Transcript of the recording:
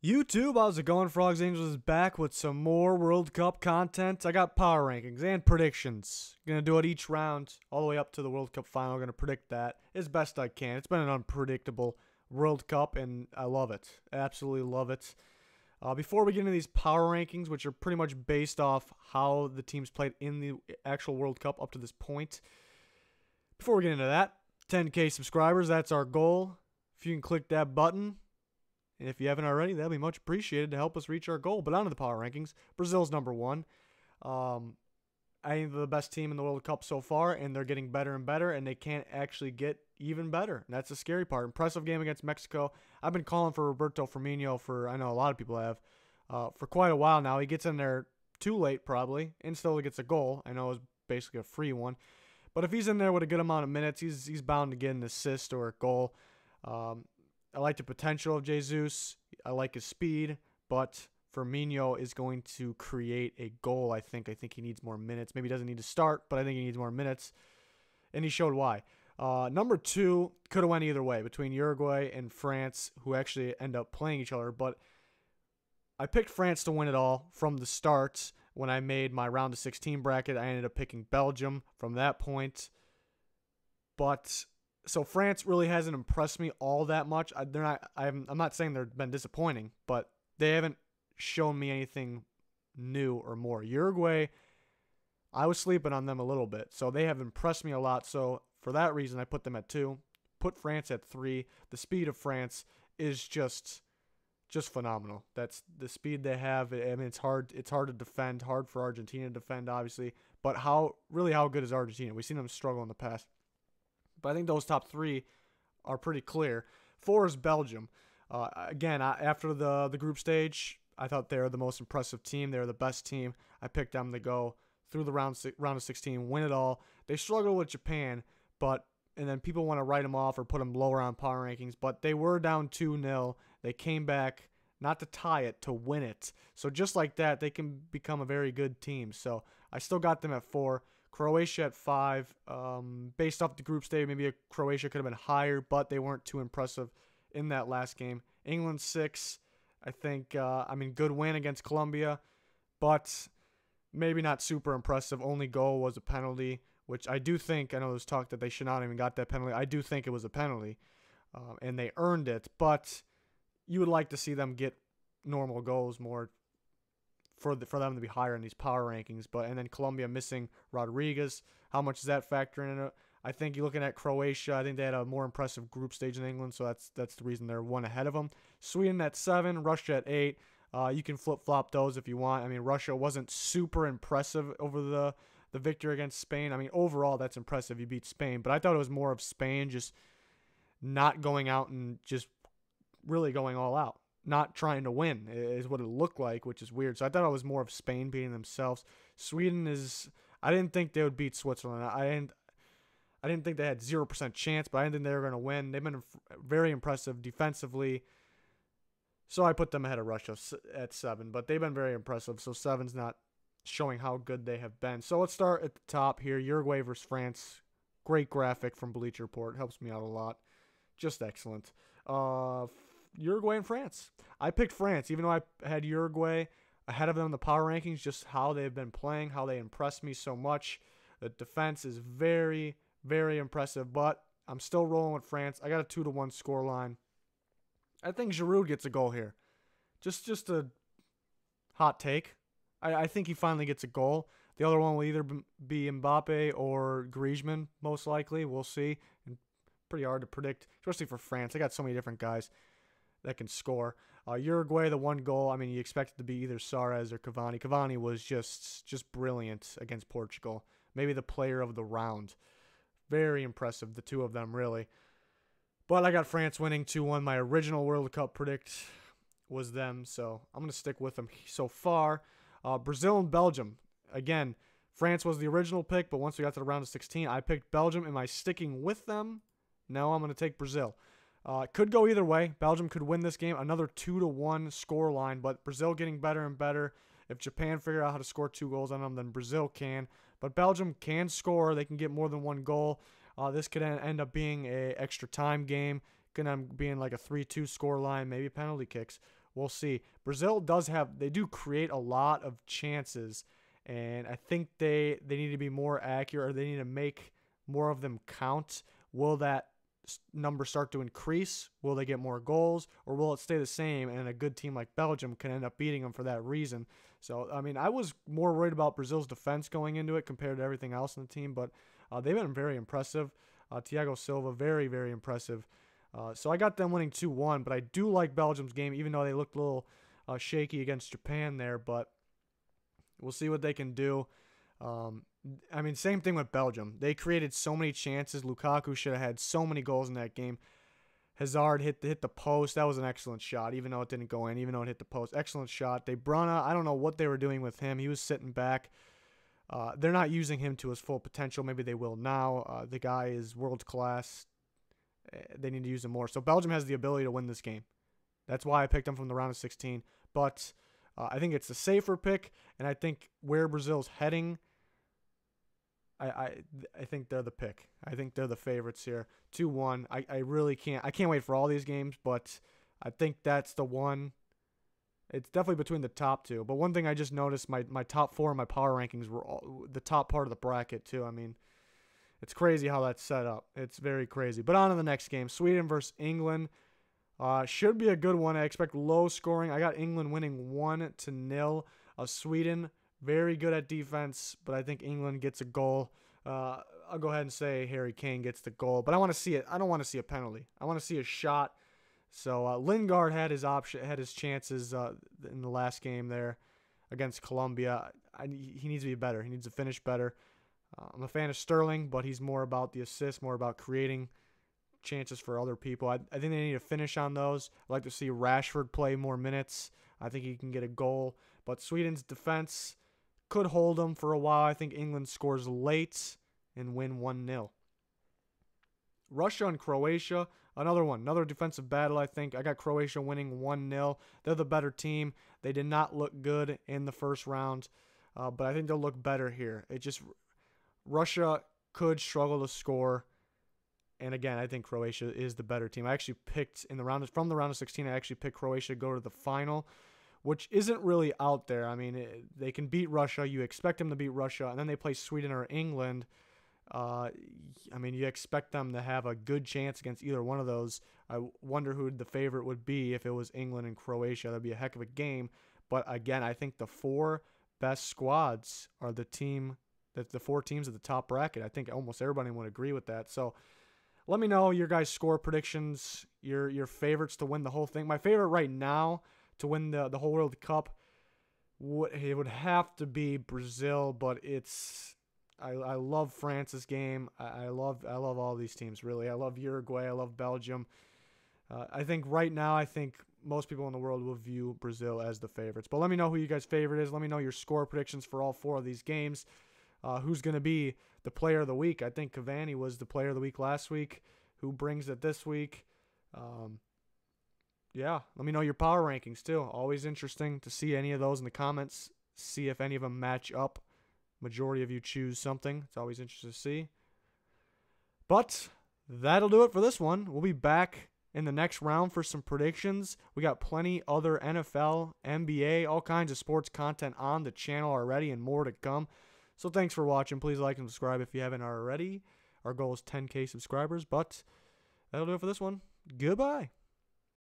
YouTube, how's it going? Frogs Angels is back with some more World Cup content. I got power rankings and predictions. Gonna do it each round, all the way up to the World Cup final. Gonna predict that as best I can. It's been an unpredictable World Cup, and I love it. Absolutely love it. Before we get into these power rankings, which are pretty much based off how the teams played in the actual World Cup up to this point, before we get into that, 10K subscribers, that's our goal. If you can click that button, and if you haven't already, that'll be much appreciated to help us reach our goal. But on to the power rankings. Brazil's number one. I think they're the best team in the World Cup so far, and they're getting better and better, and they can't actually get even better. And that's the scary part. Impressive game against Mexico. I've been calling for Roberto Firmino for, I know a lot of people have, for quite a while now. He gets in there too late probably, and still gets a goal. I know it was basically a free one. But if he's in there with a good amount of minutes, he's bound to get an assist or a goal. I like the potential of Jesus. I like his speed, but Firmino is going to create a goal, I think. I think he needs more minutes. Maybe he doesn't need to start, but I think he needs more minutes, and he showed why. Number two could have went either way between Uruguay and France, who actually end up playing each other, but I picked France to win it all from the start. When I made my round of 16 bracket, I ended up picking Belgium from that point, but so France really hasn't impressed me all that much. I'm not saying they've been disappointing, but they haven't shown me anything new or more. Uruguay, I was sleeping on them a little bit, so they have impressed me a lot. So for that reason, I put them at 2. Put France at 3. The speed of France is just phenomenal. That's the speed they have. I mean, it's hard to defend. Hard for Argentina to defend, obviously. But how good is Argentina? We've seen them struggle in the past. But I think those top 3 are pretty clear. 4 is Belgium. Again, after the group stage, I thought they were the most impressive team. They were the best team. I picked them to go through the round of 16, win it all. They struggled with Japan, and then people want to write them off or put them lower on power rankings, but they were down 2-0. They came back not to tie it, to win it. So just like that, they can become a very good team. So I still got them at 4. Croatia at 5. Based off the group stage, maybe Croatia could have been higher, but they weren't too impressive in that last game. England 6. I think, good win against Colombia, but maybe not super impressive. Only goal was a penalty, which I do think, I know there's talk that they should not even got that penalty. I do think it was a penalty, and they earned it, but you would like to see them get normal goals more for them to be higher in these power rankings. And then Colombia missing Rodriguez, how much does that factor in it? I think you're looking at Croatia. I think they had a more impressive group stage than England, so that's the reason they're one ahead of them. Sweden at 7, Russia at 8. You can flip-flop those if you want. I mean, Russia wasn't super impressive over the victory against Spain. I mean, overall, that's impressive. You beat Spain, but I thought it was more of Spain just not going out and just really going all out. Not trying to win is what it looked like, which is weird. So I thought it was more of Spain beating themselves. Sweden is, I didn't think they would beat Switzerland. I didn't think they had 0% chance, but I didn't think they were going to win. They've been very impressive defensively. So I put them ahead of Russia at 7, but they've been very impressive. So 7's not showing how good they have been. So let's start at the top here. Uruguay versus France. Great graphic from Bleacher Report. Helps me out a lot. Just excellent. Uruguay and France. I picked France, even though I had Uruguay ahead of them in the power rankings, just how they've been playing, how they impressed me so much. The defense is very, very impressive, but I'm still rolling with France. I got a 2-1 scoreline. I think Giroud gets a goal here. Just a hot take. I think he finally gets a goal. The other one will either be Mbappe or Griezmann, most likely. We'll see. And pretty hard to predict, especially for France. They got so many different guys that can score. Uruguay, the 1 goal, I mean, you expect it to be either Suarez or Cavani. Cavani was just brilliant against Portugal. Maybe the player of the round. Very impressive, the two of them, really. But I got France winning 2-1. My original World Cup predict was them, so I'm going to stick with them so far. Brazil and Belgium. Again, France was the original pick, but once we got to the round of 16, I picked Belgium. Am I sticking with them? No, I'm going to take Brazil. Could go either way. Belgium could win this game. Another 2-1 score line, but Brazil getting better and better. If Japan figure out how to score 2 goals on them, then Brazil can. But Belgium can score. They can get more than 1 goal. This could end up being a extra time game. Could end up being like a 3-2 score line, maybe penalty kicks. we'll see. Brazil they do create a lot of chances, and I think they need to be more accurate, or they need to make more of them count. Will that number start to increase? Will they get more goals, or will it stay the same, and a good team like Belgium can end up beating them for that reason? So, I mean, I was more worried about Brazil's defense going into it compared to everything else in the team, but they've been very impressive. Thiago Silva, very, very impressive. So I got them winning 2-1, but I do like Belgium's game, even though they looked a little shaky against Japan there, but we'll see what they can do. I mean, same thing with Belgium. They created so many chances. Lukaku should have had so many goals in that game. Hazard hit the post. That was an excellent shot, even though it didn't go in, even though it hit the post. Excellent shot. De Bruyne, I don't know what they were doing with him. He was sitting back. They're not using him to his full potential. Maybe they will now. The guy is world class. They need to use him more. So Belgium has the ability to win this game. That's why I picked them from the round of 16. But I think it's a safer pick, and I think where Brazil's heading, I think they're the pick. I think they're the favorites here. 2-1. I really can't. I can't wait for all these games, but I think that's the one. It's definitely between the top two. But one thing I just noticed, my top four in my power rankings were all the top part of the bracket too. I mean, it's crazy how that's set up. It's very crazy. But on to the next game. Sweden versus England. Should be a good one. I expect low scoring. I got England winning 1-0. Sweden, very good at defense, but I think England gets a goal. I'll go ahead and say Harry Kane gets the goal, but I want to see it. I don't want to see a penalty. I want to see a shot. So Lingard had his chances in the last game there against Colombia. He needs to be better. He needs to finish better. I'm a fan of Sterling, but he's more about the assist, more about creating chances for other people. I think they need to finish on those. I'd like to see Rashford play more minutes. I think he can get a goal. But Sweden's defense could hold them for a while. I think England scores late and win 1-0. Russia and Croatia, another defensive battle, I think. I got Croatia winning 1-0. They're the better team. They did not look good in the first round, but I think they'll look better here. Russia could struggle to score. And again, I think Croatia is the better team. I actually picked from the round of 16, I actually picked Croatia to go to the final, which isn't really out there. I mean, they can beat Russia. You expect them to beat Russia, and then they play Sweden or England. I mean, you expect them to have a good chance against either one of those. I wonder who the favorite would be if it was England and Croatia. That'd be a heck of a game. But again, I think the four best squads are the four teams at the top bracket. I think almost everybody would agree with that. So let me know your guys' score predictions, your favorites to win the whole thing. My favorite right now to win the whole World Cup, it would have to be Brazil, but I love France's game. I love all these teams, really. I love Uruguay. I love Belgium. I think right now, most people in the world will view Brazil as the favorites. But let me know who you guys' favorite is. Let me know your score predictions for all four of these games. Who's going to be the player of the week? I think Cavani was the player of the week last week. Who brings it this week? Yeah, let me know your power rankings too. Always interesting to see any of those in the comments. See if any of them match up. Majority of you choose something. It's always interesting to see. But that'll do it for this one. We'll be back in the next round for some predictions. We got plenty other NFL, NBA, all kinds of sports content on the channel already and more to come. So thanks for watching. Please like and subscribe if you haven't already. Our goal is 10K subscribers, but that'll do it for this one. Goodbye.